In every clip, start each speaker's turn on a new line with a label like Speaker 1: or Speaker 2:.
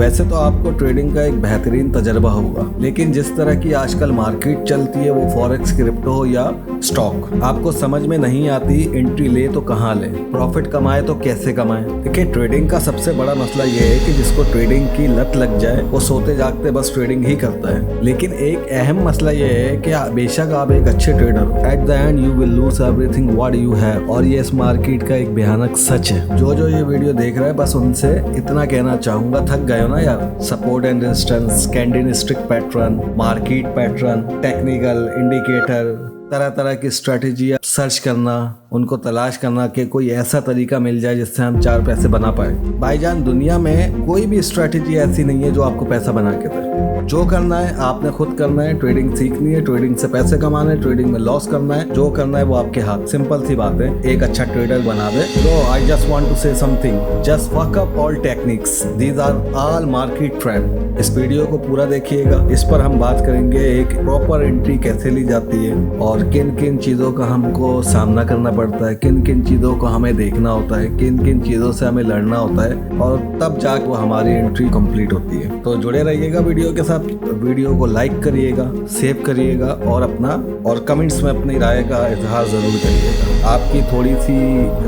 Speaker 1: वैसे तो आपको ट्रेडिंग का एक बेहतरीन तजर्बा होगा, लेकिन जिस तरह की आजकल मार्केट चलती है वो फॉरेक्स, क्रिप्टो हो या स्टॉक, आपको समझ में नहीं आती एंट्री ले तो कहाँ ले, प्रॉफिट कमाए तो कैसे कमाए। देखिए ट्रेडिंग का सबसे बड़ा मसला ये है कि जिसको ट्रेडिंग की लत लग जाए वो सोते जागते बस ट्रेडिंग ही करता है। लेकिन एक अहम मसला ये है कि बेशक आप एक अच्छे ट्रेडर हो, at the end you will lose everything what you have. और ये इस मार्केट का एक भयानक सच है। जो ये वीडियो देख रहा है बस उनसे इतना कहना चाहूंगा, थक गए हो ना यार। Support and resistance, candlestick pattern, market pattern, technical indicator, तरह तरह की स्ट्रेटेजी सर्च करना, उनको तलाश करना कि कोई ऐसा तरीका मिल जाए जिससे हम 4 पैसे बना पाए। भाईजान दुनिया में कोई भी स्ट्रेटेजी ऐसी नहीं है जो आपको पैसा बना के दे। जो करना है आपने खुद करना है। ट्रेडिंग सीखनी है, ट्रेडिंग से पैसे कमाना है, ट्रेडिंग में लॉस करना है, जो करना है वो आपके हाथ। सिंपल सी बात है, एक अच्छा ट्रेडर बना दे। तो I just want to say something, just fuck up all techniques, these are all market trend. इस वीडियो को पूरा देखिएगा, इस पर हम बात करेंगे एक प्रॉपर एंट्री कैसे ली जाती है और किन किन चीज़ों का हमको सामना करना पड़ता है, किन किन चीज़ों को हमें देखना होता है, किन किन चीज़ों से हमें लड़ना होता है, और तब जाकर वो हमारी एंट्री कंप्लीट होती है। तो जुड़े रहिएगा वीडियो के साथ। वीडियो को लाइक करिएगा, सेव करिएगा और कमेंट्स में अपनी राय का इजहार ज़रूर करिएगा। आपकी थोड़ी सी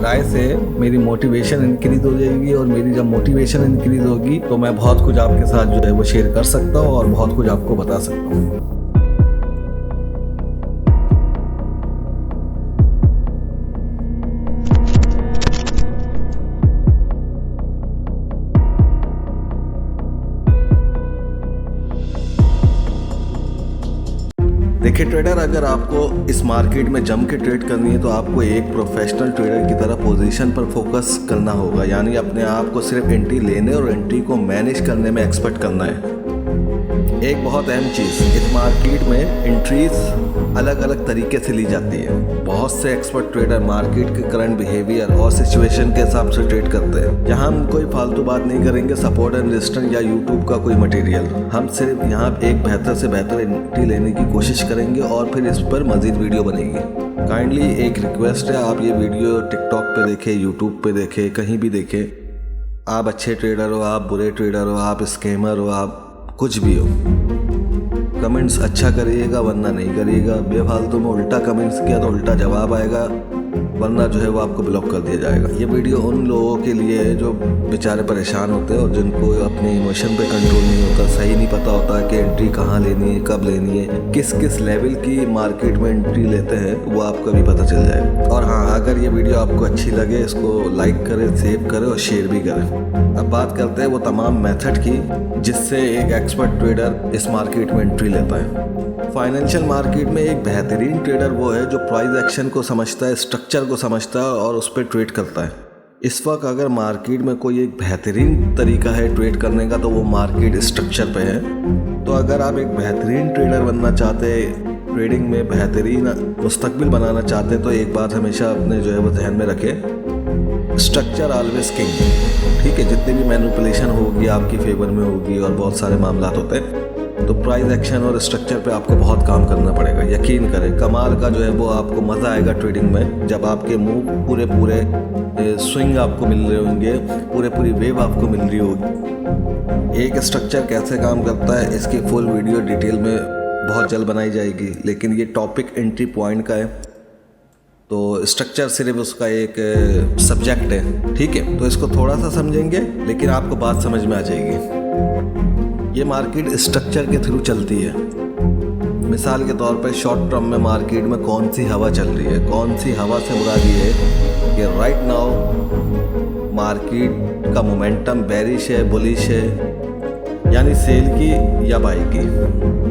Speaker 1: राय से मेरी मोटिवेशन इंक्रीज हो जाएगी, और मेरी जब मोटिवेशन इंक्रीज होगी तो मैं बहुत कुछ आपके साथ जो है वो शेयर कर सकता हूँ और बहुत कुछ आपको बता सकता हूँ। देखिए ट्रेडर, अगर आपको इस मार्केट में जम के ट्रेड करनी है तो आपको एक प्रोफेशनल ट्रेडर की तरह पोजीशन पर फोकस करना होगा। यानी अपने आप को सिर्फ एंट्री लेने और एंट्री को मैनेज करने में एक्सपर्ट करना है। एक बहुत अहम चीज़, इस मार्केट में एंट्रीज अलग अलग तरीके से ली जाती है। बहुत से एक्सपर्ट ट्रेडर मार्केट के करंट बिहेवियर और सिचुएशन के हिसाब से ट्रेड करते हैं। यहाँ हम कोई फालतू बात नहीं करेंगे, सपोर्ट एंड रेजिस्टेंस या यूट्यूब का कोई मटेरियल। हम सिर्फ यहाँ एक बेहतर से बेहतर एंट्री लेने की कोशिश करेंगे और फिर इस पर मजीद वीडियो बनेगी। काइंडली एक रिक्वेस्ट है, आप ये वीडियो टिकटॉक पे देखें, यूट्यूब पे देखें, कहीं भी देखें। आप अच्छे ट्रेडर हो, आप बुरे ट्रेडर हो, आप स्कैमर हो, आप कुछ भी हो, कमेंट्स अच्छा करिएगा वरना नहीं करिएगा। बेफालतू में उल्टा कमेंट्स किया तो उल्टा जवाब आएगा, वरना जो है वो आपको ब्लॉक कर दिया जाएगा। ये वीडियो उन लोगों के लिए है जो बेचारे परेशान होते हैं और जिनको अपने इमोशन पे कंट्रोल नहीं होता, सही नहीं पता होता कि एंट्री कहाँ लेनी है, कब लेनी है, किस किस लेवल की मार्केट में एंट्री लेते हैं, वो आपको भी पता चल जाएगा। और हाँ, अगर ये वीडियो आपको अच्छी लगे इसको लाइक करें, सेव करें और शेयर भी करें। अब बात करते हैं वो तमाम मेथड की जिससे एक एक्सपर्ट ट्रेडर इस मार्केट में एंट्री लेता है। फाइनेंशियल मार्केट में एक बेहतरीन ट्रेडर वो है जो प्राइस एक्शन को समझता है, स्ट्रक्चर को समझता है और उस पर ट्रेड करता है। इस वक्त अगर मार्केट में कोई एक बेहतरीन तरीका है ट्रेड करने का तो वो मार्केट स्ट्रक्चर पे है। तो अगर आप एक बेहतरीन ट्रेडर बनना चाहते हैं, ट्रेडिंग में बेहतरीन मुस्तकबिल बनाना चाहते हैं, तो एक बात हमेशा अपने जो है वो ध्यान में रखें, स्ट्रक्चर ऑलवेज किंग। ठीक है, जितनी भी मैनिपुलेशन होगी आपकी फेवर में होगी और बहुत सारे मामला होते हैं, तो प्राइस एक्शन और स्ट्रक्चर पे आपको बहुत काम करना पड़ेगा। यकीन करें, कमाल का जो है वो आपको मज़ा आएगा ट्रेडिंग में, जब आपके मुंह पूरे स्विंग आपको मिल रहे होंगे, पूरी वेव आपको मिल रही होगी। एक स्ट्रक्चर कैसे काम करता है इसकी फुल वीडियो डिटेल में बहुत जल्द बनाई जाएगी, लेकिन ये टॉपिक एंट्री पॉइंट का है तो स्ट्रक्चर सिर्फ उसका एक सब्जेक्ट है। ठीक है, तो इसको थोड़ा सा समझेंगे लेकिन आपको बात समझ में आ जाएगी। ये मार्केट स्ट्रक्चर के थ्रू चलती है। मिसाल के तौर पर शॉर्ट टर्म में मार्केट में कौन सी हवा चल रही है, कौन सी हवा से मुराद ये है कि राइट नाउ मार्केट का मोमेंटम बेरिश है, बुलिश है, यानी सेल की या बाई की,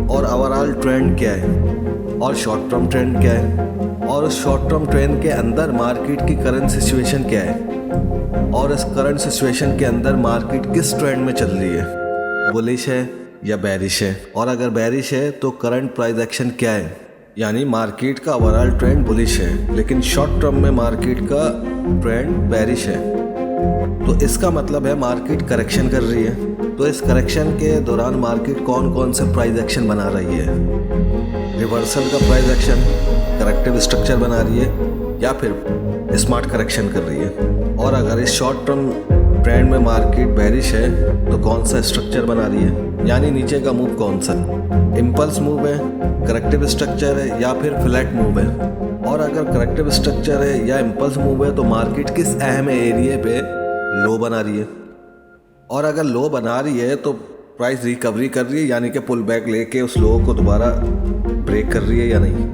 Speaker 1: और ओवरऑल ट्रेंड क्या है और शॉर्ट टर्म ट्रेंड क्या है, और उस शॉर्ट टर्म ट्रेंड के अंदर मार्केट की करंट सिचुएशन क्या है, और इस करंट सिचुएशन के अंदर मार्केट किस ट्रेंड में चल रही है, बुलिश है या बेरिश है, और अगर बेरिश है तो करंट प्राइस एक्शन क्या है। यानी मार्केट का ओवरऑल ट्रेंड बुलिश है लेकिन शॉर्ट टर्म में मार्केट का ट्रेंड बेरिश है, तो इसका मतलब है मार्केट करेक्शन कर रही है। तो इस करेक्शन के दौरान मार्केट कौन कौन से प्राइस एक्शन बना रही है, रिवर्सल का प्राइस एक्शन, करेक्टिव स्ट्रक्चर बना रही है, या फिर स्मार्ट करेक्शन कर रही है। और अगर इस शॉर्ट टर्म ट्रेंड में मार्केट बेरिश है तो कौन सा स्ट्रक्चर बना रही है, यानी नीचे का मूव कौन सा, इम्पल्स मूव है, करेक्टिव स्ट्रक्चर है या फिर फ्लैट मूव है। और अगर करेक्टिव स्ट्रक्चर है या इम्पल्स मूव है तो मार्केट किस अहम एरिया पे लो बना रही है। और अगर लो बना रही है तो प्राइस रिकवरी कर रही है, यानी कि पुल बैक लेके उस लो को दोबारा ब्रेक कर रही है या नहीं।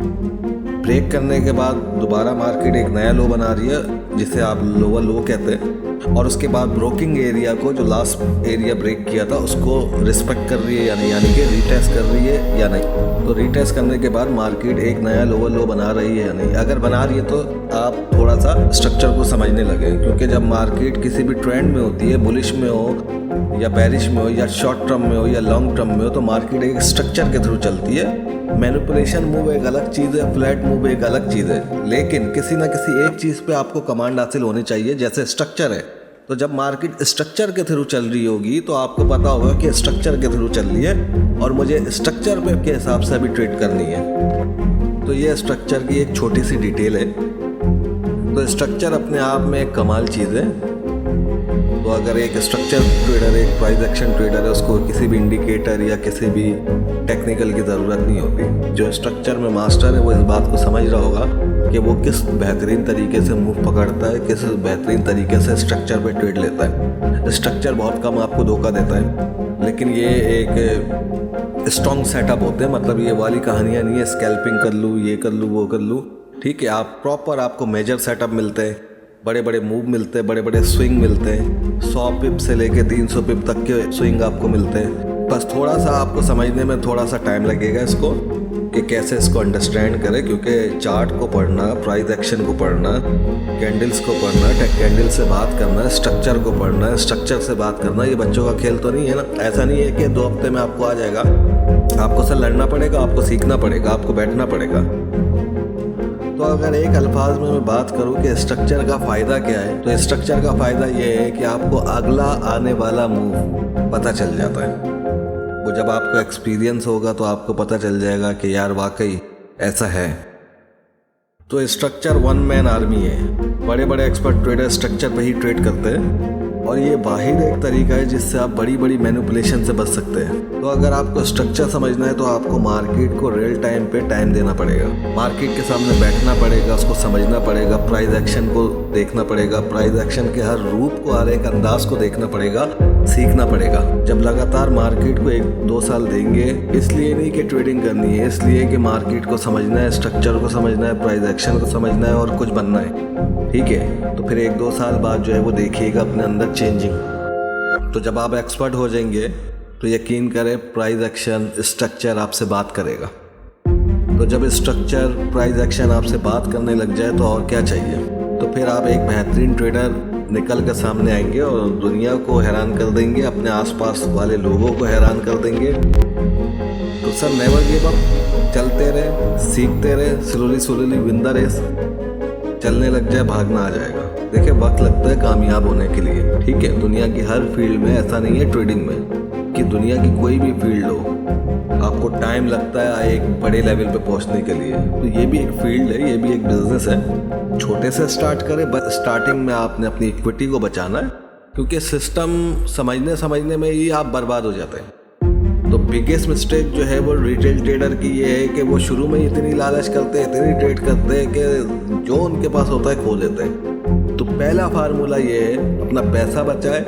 Speaker 1: ब्रेक करने के बाद दोबारा मार्केट एक नया लो बना रही है जिसे आप लोअर लो कहते हैं, और उसके बाद ब्रोकिंग एरिया को जो लास्ट एरिया ब्रेक किया था उसको रिस्पेक्ट कर रही है या नहीं, यानी कि रीटेस्ट कर रही है या नहीं। तो रीटेस्ट करने के बाद मार्केट एक नया लोअर लो बना रही है या नहीं। अगर बना रही है तो आप थोड़ा सा स्ट्रक्चर को समझने लगे, क्योंकि जब मार्केट किसी भी ट्रेंड में होती है, बुलिश में हो या बेरिश में हो या शॉर्ट टर्म में हो या लॉन्ग टर्म में हो, तो मार्केट एक स्ट्रक्चर के थ्रू चलती है। मैनिपुलेशन मूव एक अलग चीज़ है, फ्लैट मूव एक अलग चीज़ है, लेकिन किसी ना किसी एक चीज़ पे आपको कमांड हासिल होनी चाहिए। जैसे स्ट्रक्चर है तो जब मार्केट स्ट्रक्चर के थ्रू चल रही होगी तो आपको पता होगा कि स्ट्रक्चर के थ्रू चल रही है और मुझे स्ट्रक्चर पे के हिसाब से अभी ट्रेड करनी है। तो ये स्ट्रक्चर की एक छोटी सी डिटेल है। तो स्ट्रक्चर अपने आप में एक कमाल चीज़ है। तो अगर एक स्ट्रक्चर ट्रेडर, एक प्राइस एक्शन ट्रेडर है, उसको किसी भी इंडिकेटर या किसी भी टेक्निकल की ज़रूरत नहीं होती। जो स्ट्रक्चर में मास्टर है वो इस बात को समझ रहा होगा कि वो किस बेहतरीन तरीके से मूव पकड़ता है, किस बेहतरीन तरीके से स्ट्रक्चर पे ट्रेड लेता है। स्ट्रक्चर बहुत कम आपको धोखा देता है, लेकिन ये एक स्ट्रॉन्ग सेटअप होते हैं। मतलब ये वाली कहानियाँ नहीं है स्कैल्पिंग कर लूँ, ये कर लूँ, वो कर लूँ। ठीक है, आप प्रॉपर आपको मेजर सेटअप मिलते हैं, बड़े बड़े मूव मिलते हैं, बड़े बड़े स्विंग मिलते हैं। 100 पिप से लेके 300 पिप तक के स्विंग आपको मिलते हैं। बस थोड़ा सा आपको समझने में थोड़ा सा टाइम लगेगा इसको, कि कैसे इसको अंडरस्टैंड करें, क्योंकि चार्ट को पढ़ना, प्राइस एक्शन को पढ़ना, कैंडल्स को पढ़ना, कैंडल से बात करना, स्ट्रक्चर को पढ़ना, स्ट्रक्चर से बात करना, ये बच्चों का खेल तो नहीं है ना। ऐसा नहीं है कि 2 हफ्ते में आपको आ जाएगा। आपको सर लड़ना पड़ेगा, आपको सीखना पड़ेगा, आपको बैठना पड़ेगा। तो अगर एक अल्फाज में मैं बात करूं कि स्ट्रक्चर का फ़ायदा क्या है, तो स्ट्रक्चर का फ़ायदा ये है कि आपको अगला आने वाला मूव पता चल जाता है। वो जब आपको एक्सपीरियंस होगा तो आपको पता चल जाएगा कि यार वाकई ऐसा है। तो स्ट्रक्चर वन मैन आर्मी है। बड़े बड़े एक्सपर्ट ट्रेडर स्ट्रक्चर पे ही ट्रेड करते हैं, और ये वाहिद एक तरीका है जिससे आप बड़ी बड़ी मैनिपुलेशन से बच सकते हैं। तो अगर आपको स्ट्रक्चर समझना है तो आपको मार्केट को रियल टाइम पे टाइम देना पड़ेगा, मार्केट के सामने बैठना पड़ेगा, उसको समझना पड़ेगा, प्राइस एक्शन को देखना पड़ेगा, प्राइस एक्शन के हर रूप को, हर एक अंदाज को देखना पड़ेगा, सीखना पड़ेगा। जब लगातार मार्केट को 1-2 साल देंगे, इसलिए नहीं कि ट्रेडिंग करनी है, इसलिए कि मार्केट को समझना है, स्ट्रक्चर को समझना है, प्राइस एक्शन को समझना है और कुछ बनना है। ठीक है, तो फिर 1-2 साल बाद जो है वो देखिएगा अपने अंदर चेंजिंग। तो जब आप एक्सपर्ट हो जाएंगे तो यकीन करें प्राइस एक्शन, स्ट्रक्चर आपसे बात करेगा। तो जब स्ट्रक्चर, प्राइस एक्शन आपसे बात करने लग जाए तो और क्या चाहिए। तो फिर आप एक बेहतरीन ट्रेडर निकल कर सामने आएंगे और दुनिया को हैरान कर देंगे, अपने आसपास वाले लोगों को हैरान कर देंगे। तो सर नेवर गिव अप, चलते रहे, सीखते रहे, स्लोली विन द रेस। चलने लग जाए, भागना आ जाएगा। देखिए, वक्त लगता है कामयाब होने के लिए। ठीक है, दुनिया की हर फील्ड में, ऐसा नहीं है ट्रेडिंग में कि दुनिया की कोई भी फील्ड हो, आपको टाइम लगता है एक बड़े लेवल पे पहुंचने के लिए। तो ये भी एक फील्ड है, ये भी एक बिजनेस है। छोटे से स्टार्ट करें, बस स्टार्टिंग में आपने अपनी इक्विटी को बचाना है, क्योंकि सिस्टम समझने में ही आप बर्बाद हो जाते हैं। तो बिगेस्ट मिस्टेक जो है वो रिटेल ट्रेडर की ये है कि वो शुरू में इतनी लालच करते हैं, इतनी ट्रेड करते हैं कि जो उनके पास होता है खो देते हैं। तो पहला फार्मूला ये है, अपना पैसा बचाए,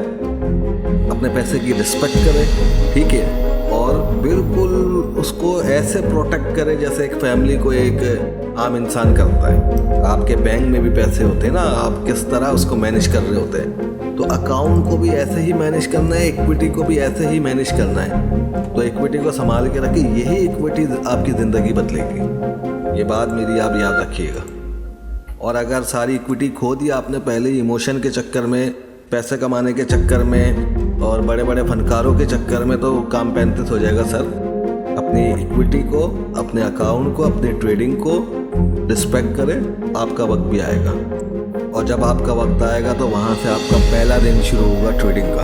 Speaker 1: अपने पैसे की रिस्पेक्ट करें। ठीक है, और बिल्कुल उसको ऐसे प्रोटेक्ट करें जैसे एक फैमिली को एक आम इंसान करता है। आपके बैंक में भी पैसे होते हैं ना, आप किस तरह उसको मैनेज कर रहे होते हैं। तो अकाउंट को भी ऐसे ही मैनेज करना है, इक्विटी को भी ऐसे ही मैनेज करना है। तो इक्विटी को संभाल के रखिए, यही इक्विटी आपकी ज़िंदगी बदलेगी। ये बात मेरी आप याद रखिएगा। और अगर सारी इक्विटी खो दी आपने पहले ही इमोशन के चक्कर में, पैसे कमाने के चक्कर में और बड़े बड़े फनकारों के चक्कर में, तो काम 35 हो जाएगा सर। अपनी इक्विटी को, अपने अकाउंट को, अपनी ट्रेडिंग को रिस्पेक्ट करें, आपका वक्त भी आएगा। और जब आपका वक्त आएगा तो वहाँ से आपका पहला दिन शुरू होगा ट्रेडिंग का।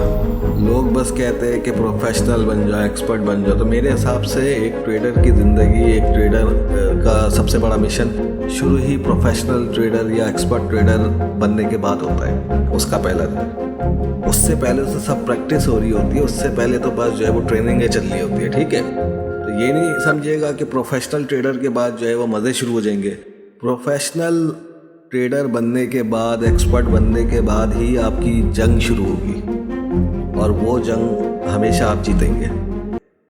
Speaker 1: लोग बस कहते हैं कि प्रोफेशनल बन जाओ, एक्सपर्ट बन जाओ। तो मेरे हिसाब से एक ट्रेडर की ज़िंदगी, एक ट्रेडर का सबसे बड़ा मिशन शुरू ही प्रोफेशनल ट्रेडर या एक्सपर्ट ट्रेडर बनने के बाद होता है, उसका पहला दिन। उससे पहले उससे सब प्रैक्टिस हो रही होती है, उससे पहले तो बस जो है वो ट्रेनिंगें चल रही होती है, ठीक है। तो ये नहीं समझिएगा कि प्रोफेशनल ट्रेडर के बाद जो है वो मज़े शुरू हो जाएंगे। प्रोफेशनल ट्रेडर बनने के बाद, एक्सपर्ट बनने के बाद ही आपकी जंग शुरू होगी, और वो जंग हमेशा आप जीतेंगे।